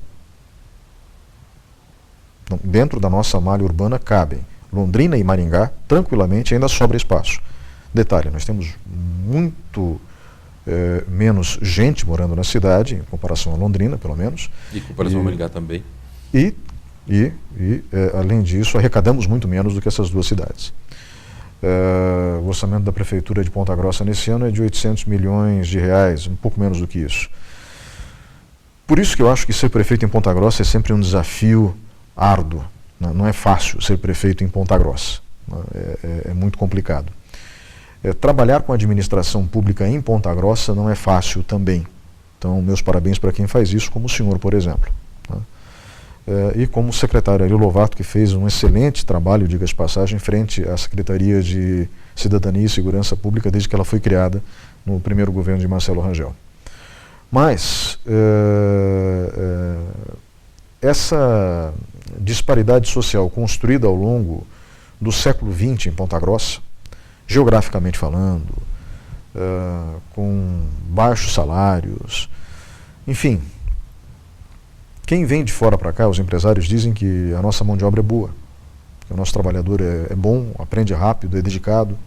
Então, dentro da nossa malha urbana cabem Londrina e Maringá, tranquilamente, ainda sobra espaço. Detalhe, nós temos muito menos gente morando na cidade, em comparação a Londrina, pelo menos. E em comparação a Maringá também. Além disso, arrecadamos muito menos do que essas duas cidades. O orçamento da Prefeitura de Ponta Grossa nesse ano é de 800 milhões de reais, um pouco menos do que isso. Por isso que eu acho que ser prefeito em Ponta Grossa é sempre um desafio árduo. Não é fácil ser prefeito em Ponta Grossa. É muito complicado. Trabalhar com a administração pública em Ponta Grossa não é fácil também. Então, meus parabéns para quem faz isso, como o senhor, por exemplo. E como o secretário Ari Lovato, que fez um excelente trabalho, diga-se de passagem, frente à Secretaria de Cidadania e Segurança Pública, desde que ela foi criada no primeiro governo de Marcelo Rangel. Mas essa disparidade social construída ao longo do século XX em Ponta Grossa, geograficamente falando, com baixos salários, enfim, quem vem de fora para cá, os empresários dizem que a nossa mão de obra é boa, que o nosso trabalhador é bom, aprende rápido, é dedicado,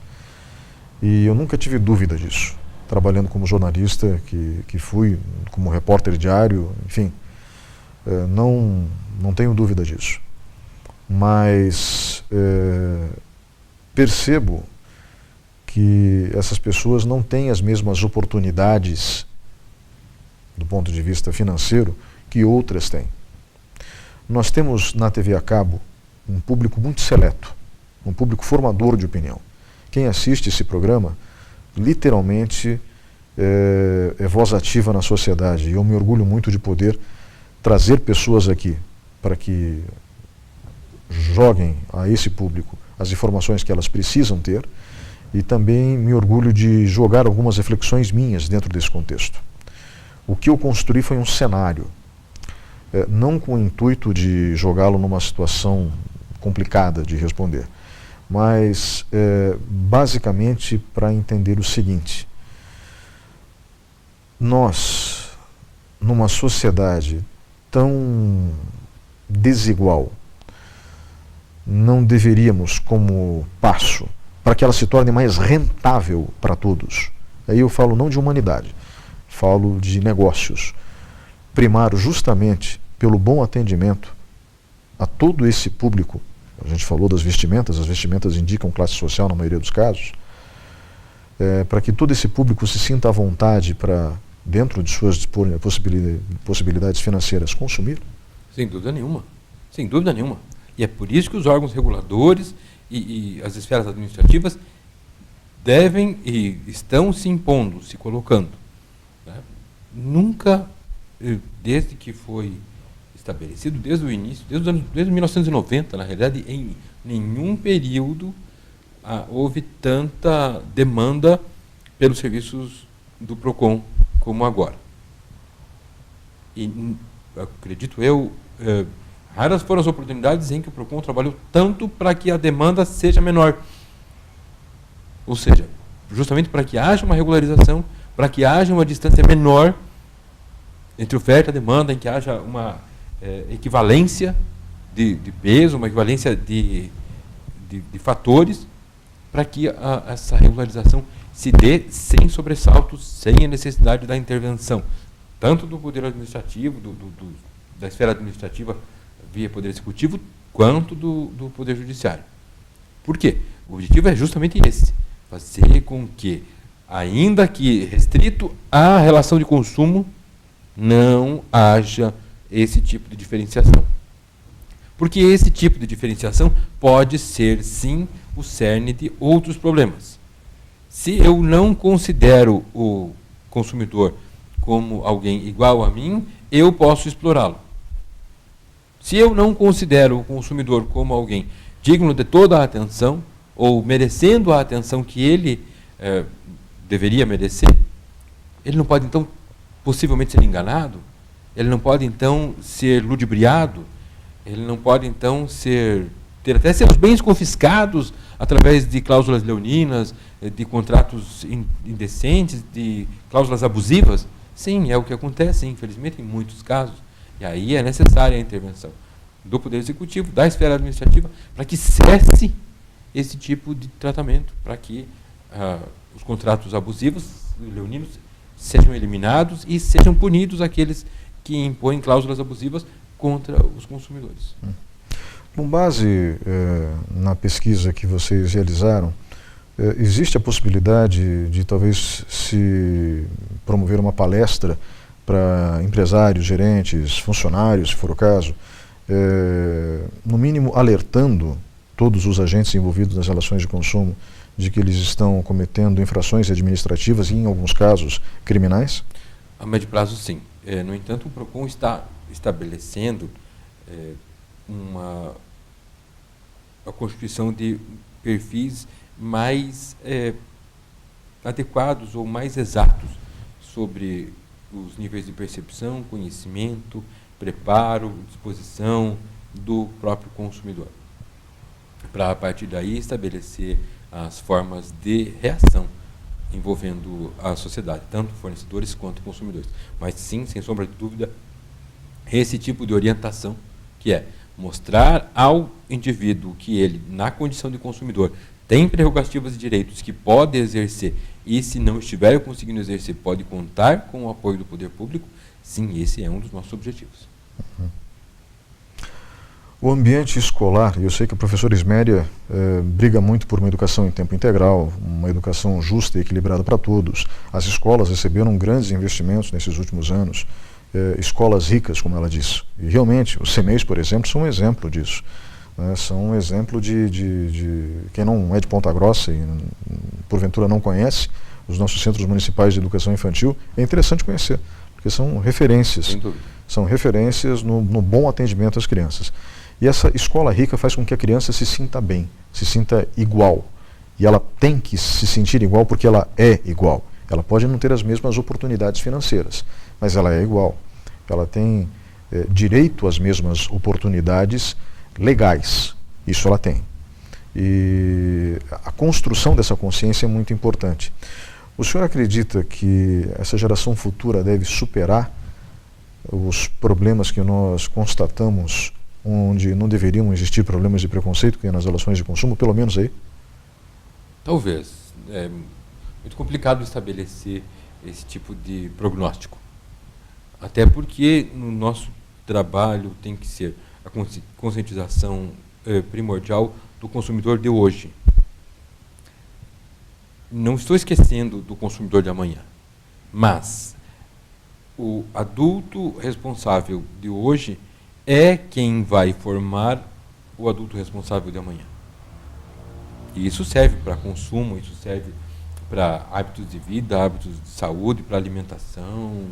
e eu nunca tive dúvida disso, trabalhando como jornalista, que fui, como repórter diário, enfim, não tenho dúvida disso. Mas percebo que essas pessoas não têm as mesmas oportunidades do ponto de vista financeiro que outras têm. Nós temos na TV a cabo um público muito seleto, um público formador de opinião. Quem assiste esse programa, literalmente, é voz ativa na sociedade. E eu me orgulho muito de poder trazer pessoas aqui para que joguem a esse público as informações que elas precisam ter, e também me orgulho de jogar algumas reflexões minhas dentro desse contexto. O que eu construí foi um cenário, não com o intuito de jogá-lo numa situação complicada de responder, mas basicamente para entender o seguinte: nós, numa sociedade tão desigual, não deveríamos, como passo para que ela se torne mais rentável para todos, aí eu falo não de humanidade, falo de negócios, primar justamente pelo bom atendimento a todo esse público. A gente falou das vestimentas, as vestimentas indicam classe social na maioria dos casos, para que todo esse público se sinta à vontade para, dentro de suas possibilidades financeiras, consumir. Sem dúvida nenhuma. Sem dúvida nenhuma. E é por isso que os órgãos reguladores e as esferas administrativas devem e estão se impondo, se colocando. Né? Nunca, desde que foi estabelecido, desde o início, desde 1990, na realidade, em nenhum período houve tanta demanda pelos serviços do PROCON como agora. E, acredito eu, raras foram as oportunidades em que o PROCON trabalhou tanto para que a demanda seja menor. Ou seja, justamente para que haja uma regularização, para que haja uma distância menor entre oferta e demanda, em que haja uma equivalência de peso, uma equivalência de fatores, para que essa regularização se dê sem sobressaltos, sem a necessidade da intervenção, tanto do Poder Administrativo, da esfera administrativa via Poder Executivo, quanto do Poder Judiciário. Por quê? O objetivo é justamente esse, fazer com que, ainda que restrito à relação de consumo, não haja esse tipo de diferenciação. Porque esse tipo de diferenciação pode ser, sim, o cerne de outros problemas. Se eu não considero o consumidor como alguém igual a mim, eu posso explorá-lo. Se eu não considero o consumidor como alguém digno de toda a atenção, ou merecendo a atenção que ele deveria merecer, ele não pode, então, possivelmente ser enganado, ele não pode, então, ser ludibriado, ele não pode, então, ter até seus bens confiscados através de cláusulas leoninas, de contratos indecentes, de cláusulas abusivas. Sim, é o que acontece, infelizmente, em muitos casos. E aí é necessária a intervenção do Poder Executivo, da esfera administrativa, para que cesse esse tipo de tratamento, para que os contratos abusivos, leoninos, sejam eliminados e sejam punidos aqueles que impõem cláusulas abusivas contra os consumidores. Com base na pesquisa que vocês realizaram, existe a possibilidade de talvez se promover uma palestra para empresários, gerentes, funcionários, se for o caso, no mínimo alertando todos os agentes envolvidos nas relações de consumo de que eles estão cometendo infrações administrativas e, em alguns casos, criminais? A médio prazo, sim. No entanto, o PROCON está estabelecendo a constituição de perfis mais adequados ou mais exatos sobre os níveis de percepção, conhecimento, preparo, disposição do próprio consumidor, para a partir daí estabelecer as formas de reação envolvendo a sociedade, tanto fornecedores quanto consumidores. Mas sim, sem sombra de dúvida, esse tipo de orientação, que é mostrar ao indivíduo que ele, na condição de consumidor, tem prerrogativas e direitos que pode exercer e, se não estiver conseguindo exercer, pode contar com o apoio do poder público, sim, esse é um dos nossos objetivos. O ambiente escolar, eu sei que o professor Isméria briga muito por uma educação em tempo integral, uma educação justa e equilibrada para todos. As escolas receberam grandes investimentos nesses últimos anos, escolas ricas, como ela disse. E realmente, os CMEIs, por exemplo, são um exemplo disso. São um exemplo de quem não é de Ponta Grossa e porventura não conhece os nossos centros municipais de educação infantil, é interessante conhecer, porque são referências. Sem dúvida. São referências no bom atendimento às crianças. E essa escola rica faz com que a criança se sinta bem, se sinta igual. E ela tem que se sentir igual porque ela é igual. Ela pode não ter as mesmas oportunidades financeiras, mas ela é igual. Ela tem direito às mesmas oportunidades legais. Isso ela tem. E a construção dessa consciência é muito importante. O senhor acredita que essa geração futura deve superar os problemas que nós constatamos, onde não deveriam existir problemas de preconceito, que é nas relações de consumo, pelo menos aí? Talvez. É muito complicado estabelecer esse tipo de prognóstico. Até porque no nosso trabalho tem que ser a conscientização primordial do consumidor de hoje. Não estou esquecendo do consumidor de amanhã, mas o adulto responsável de hoje é quem vai formar o adulto responsável de amanhã. E isso serve para consumo, isso serve para hábitos de vida, hábitos de saúde, para alimentação,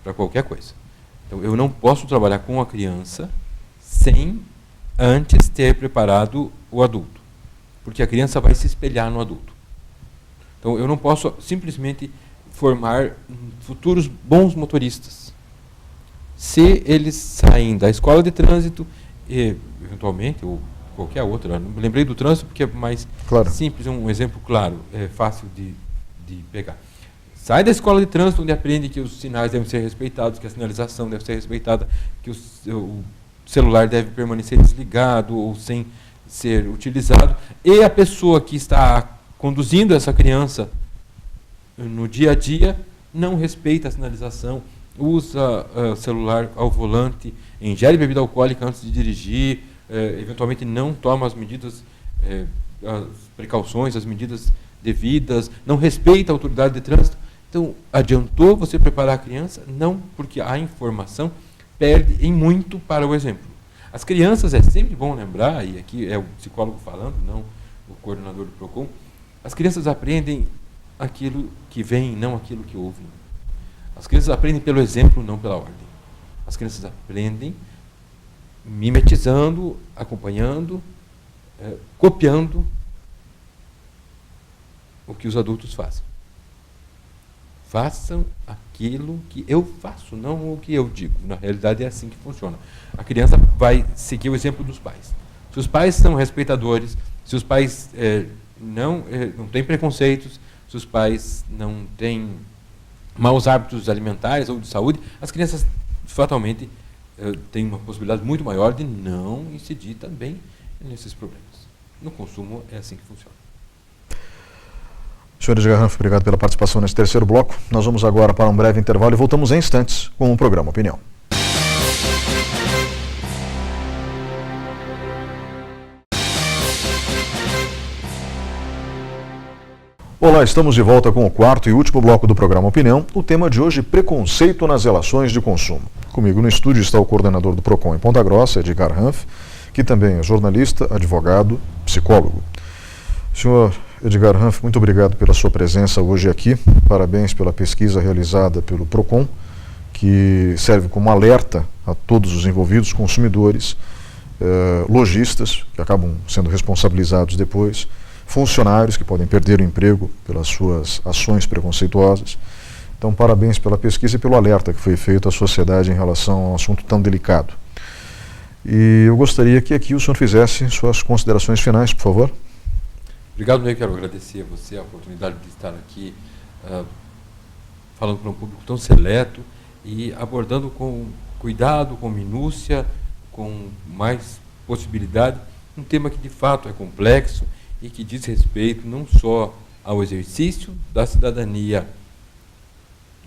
para qualquer coisa. Então, eu não posso trabalhar com a criança sem antes ter preparado o adulto, porque a criança vai se espelhar no adulto. Então, eu não posso simplesmente formar futuros bons motoristas. Se eles saem da escola de trânsito, e, eventualmente, ou qualquer outra, não lembrei do trânsito porque é mais simples, um exemplo claro, é fácil de pegar. Sai da escola de trânsito, onde aprende que os sinais devem ser respeitados, que a sinalização deve ser respeitada, que o celular deve permanecer desligado ou sem ser utilizado, e a pessoa que está conduzindo essa criança no dia a dia não respeita a sinalização, usa celular ao volante, ingere bebida alcoólica antes de dirigir, eventualmente não toma as medidas, as precauções, as medidas devidas, não respeita a autoridade de trânsito. Então, adiantou você preparar a criança? Não, porque a informação perde em muito para o exemplo. As crianças, é sempre bom lembrar, e aqui é o psicólogo falando, não o coordenador do PROCON, as crianças aprendem aquilo que vem, não aquilo que ouvem. As crianças aprendem pelo exemplo, não pela ordem. As crianças aprendem mimetizando, acompanhando, copiando o que os adultos fazem. Façam aquilo que eu faço, não o que eu digo. Na realidade é assim que funciona. A criança vai seguir o exemplo dos pais. Se os pais são respeitadores, se os pais não têm preconceitos, se os pais não têm maus hábitos alimentares ou de saúde, as crianças fatalmente têm uma possibilidade muito maior de não incidir também nesses problemas. No consumo é assim que funciona. Senhor Edgar Hanff, obrigado pela participação nesse terceiro bloco. Nós vamos agora para um breve intervalo e voltamos em instantes com o programa Opinião. Olá, estamos de volta com o quarto e último bloco do programa Opinião. O tema de hoje, preconceito nas relações de consumo. Comigo no estúdio está o coordenador do PROCON em Ponta Grossa, Edgar Hanff, que também é jornalista, advogado, psicólogo. Senhor Edgar Hanff, muito obrigado pela sua presença hoje aqui. Parabéns pela pesquisa realizada pelo PROCON, que serve como alerta a todos os envolvidos, consumidores, lojistas, que acabam sendo responsabilizados depois, funcionários que podem perder o emprego pelas suas ações preconceituosas. Então, parabéns pela pesquisa e pelo alerta que foi feito à sociedade em relação a um assunto tão delicado. E eu gostaria que aqui o senhor fizesse suas considerações finais, por favor. Obrigado, eu quero agradecer a você a oportunidade de estar aqui falando para um público tão seleto e abordando com cuidado, com minúcia, com mais possibilidade, um tema que de fato é complexo e que diz respeito não só ao exercício da cidadania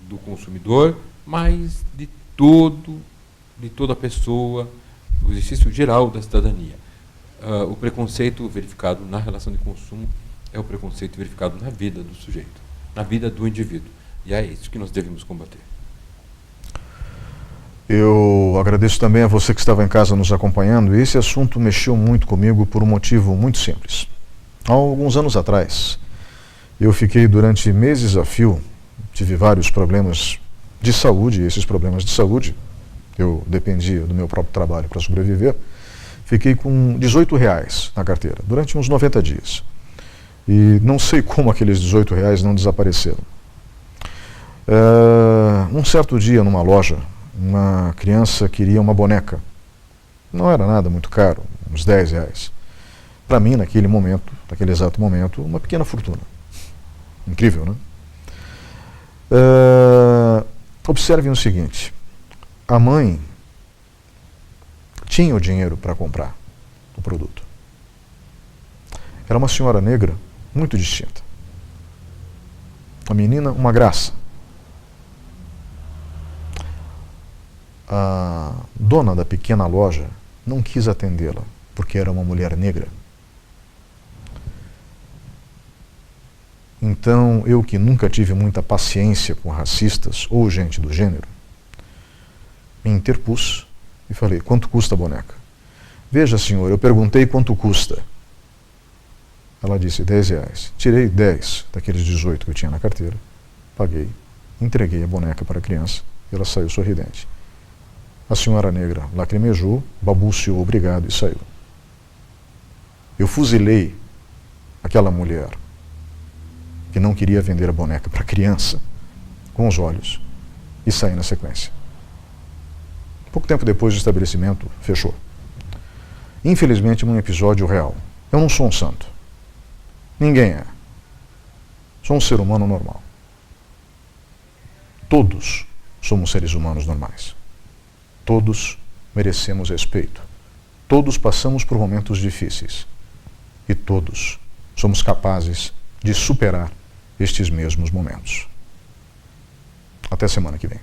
do consumidor, mas de toda pessoa, o exercício geral da cidadania. O preconceito verificado na relação de consumo é o preconceito verificado na vida do sujeito, na vida do indivíduo. E é isso que nós devemos combater. Eu agradeço também a você que estava em casa nos acompanhando. Esse assunto mexeu muito comigo por um motivo muito simples. Há alguns anos atrás, eu fiquei durante meses a fio, tive vários problemas de saúde, e esses problemas de saúde, eu dependia do meu próprio trabalho para sobreviver. Fiquei com R$18 na carteira, durante uns 90 dias. E não sei como aqueles R$18 não desapareceram. Um certo dia, numa loja, uma criança queria uma boneca. Não era nada muito caro, uns R$10. Para mim, naquele exato momento, uma pequena fortuna. Incrível, né? Observem o seguinte, a mãe tinha o dinheiro para comprar o produto. Era uma senhora negra muito distinta. A menina, uma graça. A dona da pequena loja não quis atendê-la, porque era uma mulher negra. Então, eu que nunca tive muita paciência com racistas ou gente do gênero, me interpus e falei, quanto custa a boneca? Veja, senhor, eu perguntei quanto custa. Ela disse, R$10. Tirei 10 daqueles 18 que eu tinha na carteira, paguei, entreguei a boneca para a criança e ela saiu sorridente. A senhora negra lacrimejou, balbuciou obrigado e saiu. Eu fuzilei aquela mulher que não queria vender a boneca para a criança com os olhos e saí na sequência. Pouco tempo depois o estabelecimento fechou. Infelizmente, um episódio real. Eu não sou um santo. Ninguém é. Sou um ser humano normal. Todos somos seres humanos normais. Todos merecemos respeito. Todos passamos por momentos difíceis. E todos somos capazes de superar estes mesmos momentos. Até semana que vem.